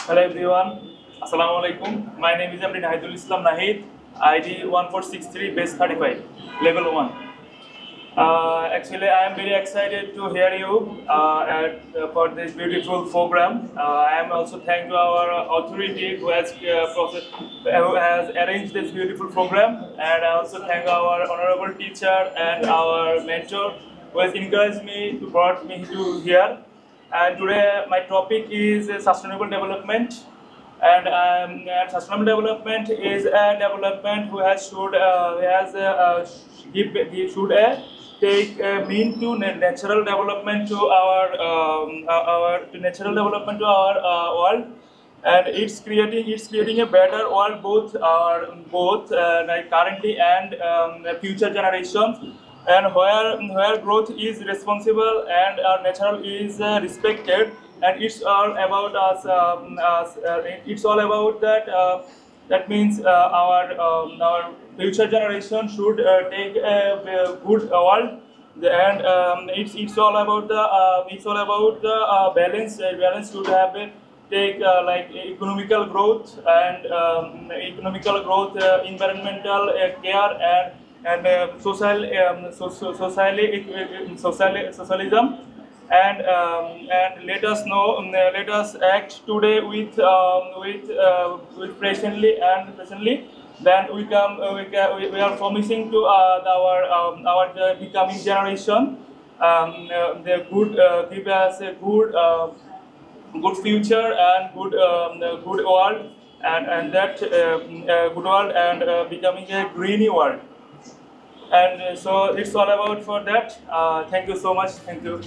Hello everyone, Assalamu alaikum. My name is Nahidul Islam Nahid, ID 1463 base 35, level 1. Actually, I am very excited to hear you for this beautiful program. I am also thank to our authority who has arranged this beautiful program, and I also thank our honorable teacher and our mentor who has encouraged me to brought me to here. And today my topic is sustainable development. And sustainable development is a development who has should he should take mean to natural development to our to natural development to our world, and it's creating a better world both like currently and future generations, and where growth is responsible and our natural is respected, and it's all about it's all about that. That means our future generation should take a good world, and it's all about the balance should have a take like economical growth and environmental care and socialism, and let us act today with presently. Then we are promising to our becoming generation the good give us a good future and good world, and that good world and becoming a greeny world. And so it's all about for that. Thank you so much. Thank you.